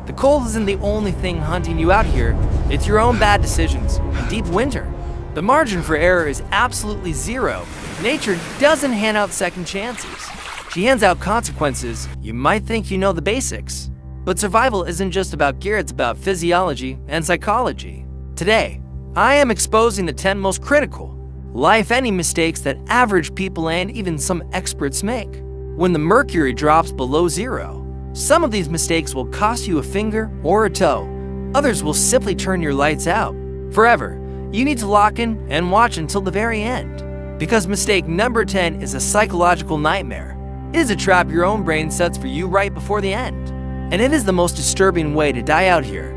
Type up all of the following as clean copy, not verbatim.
The cold isn't the only thing hunting you out here, it's your own bad decisions and deep winter. The margin for error is absolutely zero. Nature doesn't hand out second chances. She hands out consequences. You might think you know the basics, but survival isn't just about gear, it's about physiology and psychology. Today, I am exposing the 10 most critical, life-ending mistakes that average people and even some experts make when the mercury drops below zero. Some of these mistakes will cost you a finger or a toe. Others will simply turn your lights out forever. You need to lock in and watch until the very end, because mistake number 10 is a psychological nightmare. It is a trap your own brain sets for you right before the end, and it is the most disturbing way to die out here.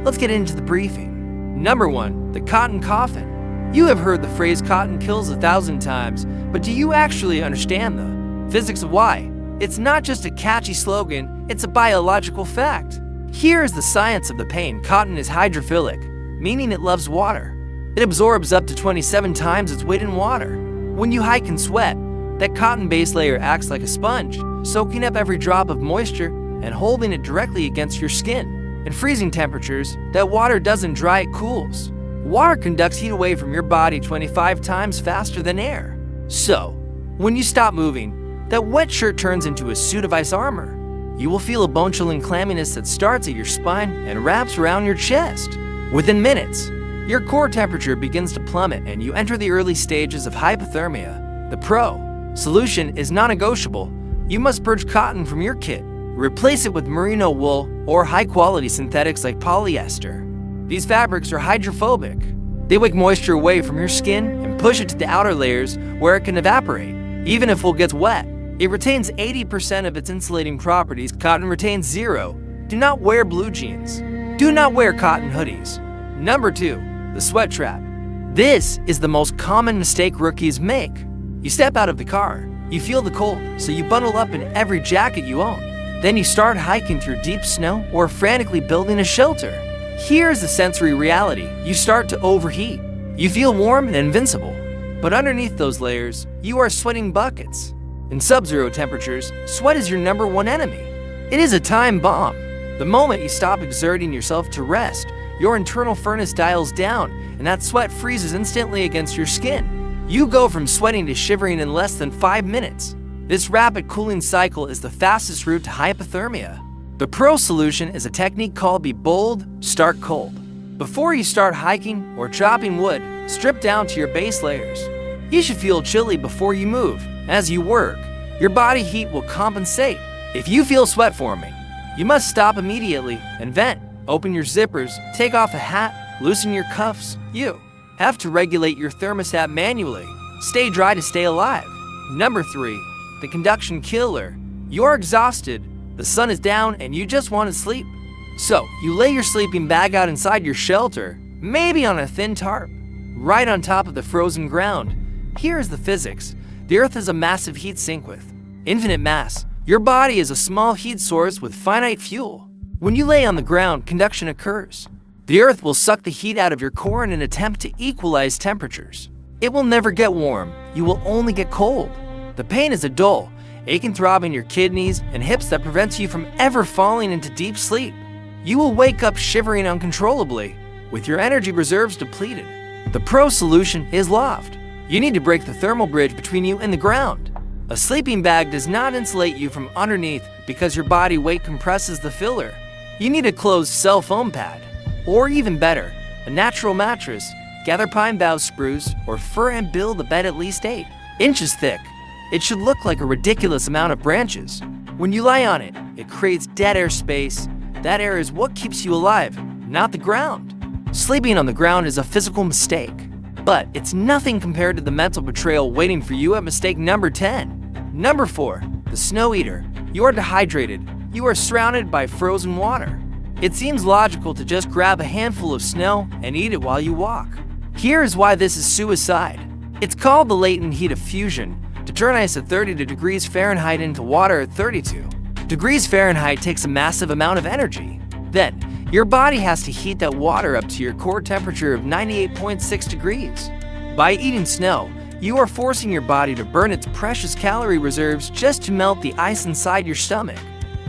Let's get into the briefing. Number 1, the cotton coffin. You have heard the phrase cotton kills 1,000 times, but do you actually understand the physics of why? It's not just a catchy slogan, it's a biological fact. Here is the science of the pain. Cotton is hydrophilic, meaning it loves water. It absorbs up to 27 times its weight in water. When you hike and sweat, that cotton base layer acts like a sponge, soaking up every drop of moisture and holding it directly against your skin. In freezing temperatures, that water doesn't dry, it cools. Water conducts heat away from your body 25 times faster than air. So, when you stop moving, that wet shirt turns into a suit of ice armor. You will feel a bone-chilling clamminess that starts at your spine and wraps around your chest. Within minutes, your core temperature begins to plummet and you enter the early stages of hypothermia. The pro solution is non-negotiable. You must purge cotton from your kit. Replace it with merino wool or high-quality synthetics like polyester. These fabrics are hydrophobic. They wick moisture away from your skin and push it to the outer layers where it can evaporate. Even if wool gets wet, it retains 80% of its insulating properties. Cotton retains zero. Do not wear blue jeans. Do not wear cotton hoodies. Number 2, the sweat trap. This is the most common mistake rookies make. You step out of the car, you feel the cold, so you bundle up in every jacket you own. Then you start hiking through deep snow or frantically building a shelter. Here's the sensory reality. You start to overheat. You feel warm and invincible, but underneath those layers, you are sweating buckets. In sub-zero temperatures, sweat is your number 1 enemy. It is a time bomb. The moment you stop exerting yourself to rest, your internal furnace dials down, and that sweat freezes instantly against your skin. You go from sweating to shivering in less than 5 minutes. This rapid cooling cycle is the fastest route to hypothermia. The pro solution is a technique called Be Bold, Start Cold. Before you start hiking or chopping wood, strip down to your base layers. You should feel chilly before you move. As you work, your body heat will compensate. If you feel sweat forming, you must stop immediately and vent. Open your zippers, take off a hat, loosen your cuffs. You have to regulate your thermostat manually. Stay dry to stay alive. Number 3, the conduction killer. You're exhausted, the sun is down, and you just want to sleep. So, you lay your sleeping bag out inside your shelter, maybe on a thin tarp, right on top of the frozen ground. Here is the physics. The Earth is a massive heat sink with infinite mass. Your body is a small heat source with finite fuel. When you lay on the ground, conduction occurs. The Earth will suck the heat out of your core in an attempt to equalize temperatures. It will never get warm. You will only get cold. The pain is a dull, aching throb in your kidneys and hips that prevents you from ever falling into deep sleep. You will wake up shivering uncontrollably, with your energy reserves depleted. The pro solution is loft. You need to break the thermal bridge between you and the ground. A sleeping bag does not insulate you from underneath because your body weight compresses the filler. You need a closed cell foam pad, or even better, a natural mattress. Gather pine boughs, spruce, or fir and build a bed at least 8 inches thick. It should look like a ridiculous amount of branches. When you lie on it, it creates dead air space. That air is what keeps you alive, not the ground. Sleeping on the ground is a physical mistake, but it's nothing compared to the mental betrayal waiting for you at mistake number 10. Number 4, the snow eater. You are dehydrated. You are surrounded by frozen water. It seems logical to just grab a handful of snow and eat it while you walk. Here is why this is suicide. It's called the latent heat of fusion. To turn ice at 32 degrees Fahrenheit into water at 32 degrees Fahrenheit takes a massive amount of energy. Then, your body has to heat that water up to your core temperature of 98.6 degrees. By eating snow, you are forcing your body to burn its precious calorie reserves just to melt the ice inside your stomach.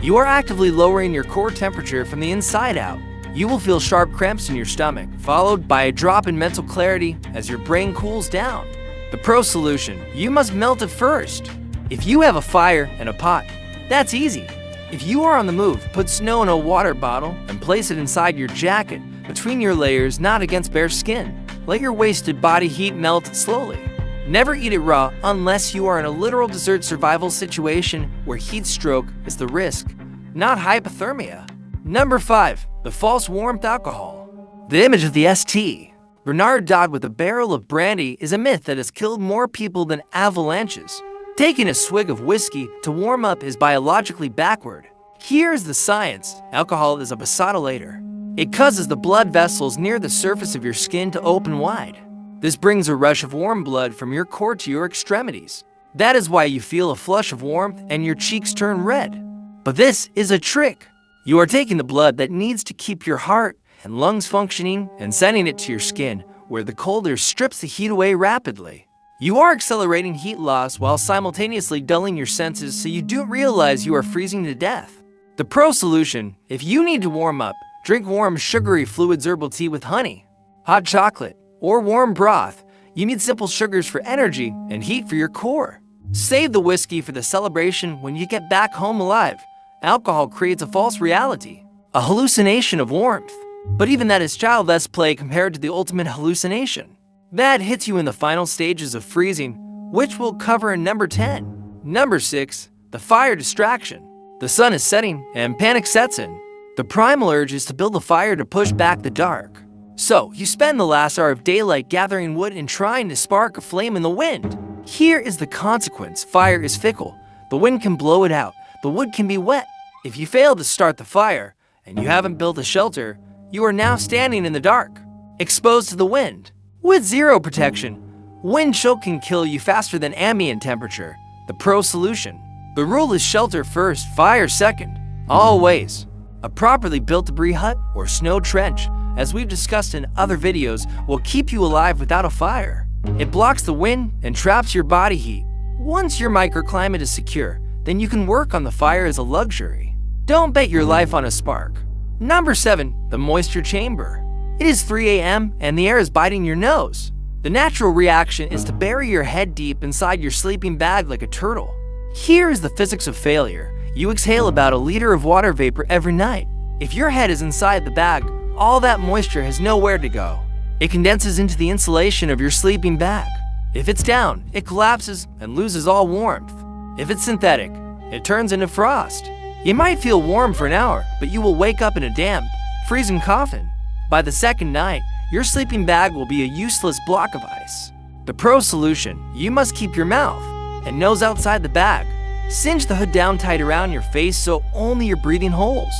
You are actively lowering your core temperature from the inside out. You will feel sharp cramps in your stomach, followed by a drop in mental clarity as your brain cools down. The Pro solution: you must melt it first. If you have a fire and a pot, that's easy. If you are on the move, put snow in a water bottle and place it inside your jacket, between your layers, not against bare skin. Let your wasted body heat melt slowly. Never eat it raw unless you are in a literal desert survival situation where heat stroke is the risk, not hypothermia. Number 5. The false warmth alcohol. The image of the St. Bernard Dodd with a barrel of brandy is a myth that has killed more people than avalanches. Taking a swig of whiskey to warm up is biologically backward. Here's the science. Alcohol is a vasodilator. It causes the blood vessels near the surface of your skin to open wide. This brings a rush of warm blood from your core to your extremities. That is why you feel a flush of warmth and your cheeks turn red. But this is a trick. You are taking the blood that needs to keep your heart and lungs functioning and sending it to your skin, where the cold air strips the heat away rapidly. You are accelerating heat loss while simultaneously dulling your senses so you don't realize you are freezing to death. The Pro solution: if you need to warm up, drink warm sugary fluids herbal tea with honey, hot chocolate, or warm broth. You need simple sugars for energy and heat for your core. Save the whiskey for the celebration when you get back home alive. Alcohol creates a false reality, a hallucination of warmth. But even that is childless play compared to the ultimate hallucination. That hits you in the final stages of freezing, which we'll cover in number 10. Number 6. The fire distraction. The sun is setting and panic sets in. The primal urge is to build a fire to push back the dark. So, you spend the last hour of daylight gathering wood and trying to spark a flame in the wind. Here is the consequence. Fire is fickle. The wind can blow it out. The wood can be wet. If you fail to start the fire, and you haven't built a shelter, you are now standing in the dark, exposed to the wind. With zero protection, wind chill can kill you faster than ambient temperature. The Pro solution: the rule is shelter first, fire second. Always. A properly built debris hut or snow trench, as we've discussed in other videos, will keep you alive without a fire. It blocks the wind and traps your body heat. Once your microclimate is secure, then you can work on the fire as a luxury. Don't bet your life on a spark. Number 7. The moisture chamber. It is 3 a.m. and the air is biting your nose. The natural reaction is to bury your head deep inside your sleeping bag like a turtle. Here is the physics of failure. You exhale about a liter of water vapor every night. If your head is inside the bag, all that moisture has nowhere to go. It condenses into the insulation of your sleeping bag. If it's down, it collapses and loses all warmth. If it's synthetic, it turns into frost. You might feel warm for an hour, but you will wake up in a damp, freezing coffin. By the second night, your sleeping bag will be a useless block of ice. The Pro solution: you must keep your mouth and nose outside the bag. Cinch the hood down tight around your face so only your breathing holes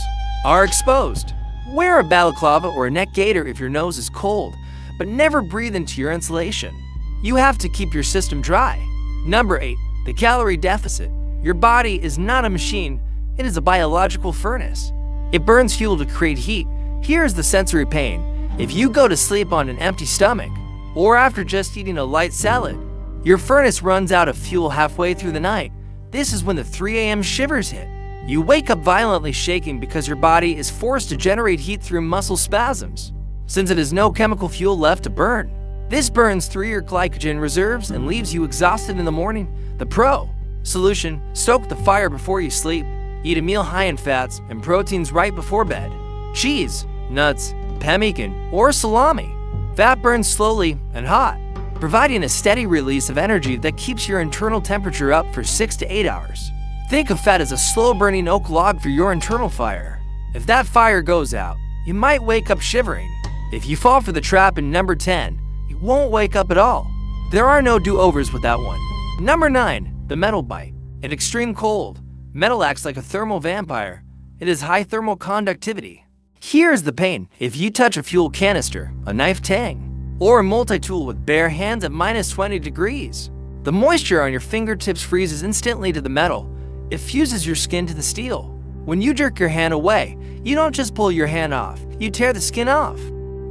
are exposed. Wear a balaclava or a neck gaiter if your nose is cold, but never breathe into your insulation. You have to keep your system dry. Number 8. The calorie deficit. Your body is not a machine, it is a biological furnace. It burns fuel to create heat. Here's the sensory pain. If you go to sleep on an empty stomach, or after just eating a light salad, your furnace runs out of fuel halfway through the night. This is when the 3 a.m. shivers hit. You wake up violently shaking because your body is forced to generate heat through muscle spasms, since it has no chemical fuel left to burn. This burns through your glycogen reserves and leaves you exhausted in the morning. The Pro solution: stoke the fire before you sleep. Eat a meal high in fats and proteins right before bed. Cheese, nuts, pemmican, or salami. Fat burns slowly and hot, providing a steady release of energy that keeps your internal temperature up for 6 to 8 hours. Think of fat as a slow-burning oak log for your internal fire. If that fire goes out, you might wake up shivering. If you fall for the trap in number 10, you won't wake up at all. There are no do-overs with that one. Number 9. The metal bite. In extreme cold, metal acts like a thermal vampire. It has high thermal conductivity. Here's the pain. If you touch a fuel canister, a knife tang, or a multi-tool with bare hands at minus 20 degrees, the moisture on your fingertips freezes instantly to the metal. It fuses your skin to the steel. When you jerk your hand away, you don't just pull your hand off, you tear the skin off.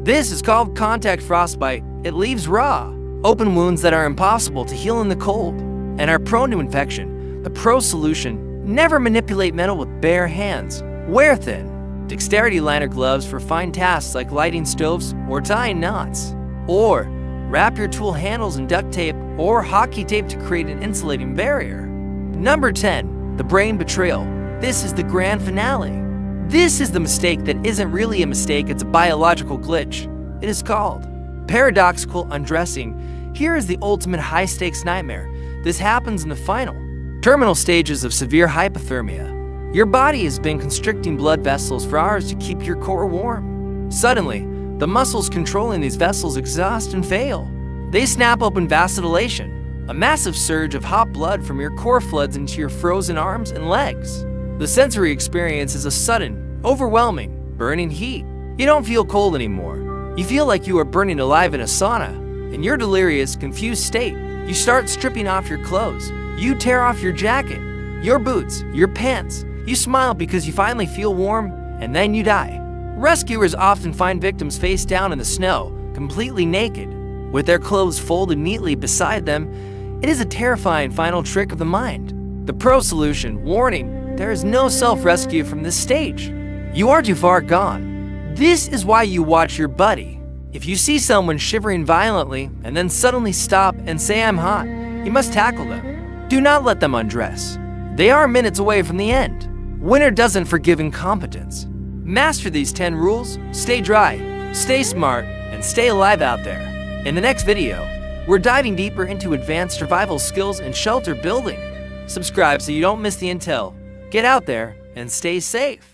This is called contact frostbite. It leaves raw, open wounds that are impossible to heal in the cold and are prone to infection. The Pro solution: Never manipulate metal with bare hands. Wear thin, dexterity liner gloves for fine tasks like lighting stoves or tying knots. Or wrap your tool handles in duct tape or hockey tape to create an insulating barrier. Number 10. The brain betrayal. This is the grand finale. This is the mistake that isn't really a mistake, it's a biological glitch. It is called paradoxical undressing. Here is the ultimate high-stakes nightmare. This happens in the final, terminal stages of severe hypothermia. Your body has been constricting blood vessels for hours to keep your core warm. Suddenly, the muscles controlling these vessels exhaust and fail. They snap open vasodilation. A massive surge of hot blood from your core floods into your frozen arms and legs. The sensory experience is a sudden, overwhelming, burning heat. You don't feel cold anymore. You feel like you are burning alive in a sauna. In your delirious, confused state, you start stripping off your clothes. You tear off your jacket, your boots, your pants. You smile because you finally feel warm, and then you die. Rescuers often find victims face down in the snow, completely naked, with their clothes folded neatly beside them. It is a terrifying final trick of the mind. The pro solution: warning, there is no self-rescue from this stage. You are too far gone. This is why you watch your buddy. If you see someone shivering violently and then suddenly stop and say, "I'm hot," you must tackle them. Do not let them undress. They are minutes away from the end. Winter doesn't forgive incompetence. Master these 10 rules, stay dry, stay smart, and stay alive out there. In the next video, we're diving deeper into advanced survival skills and shelter building. Subscribe so you don't miss the intel. Get out there and stay safe.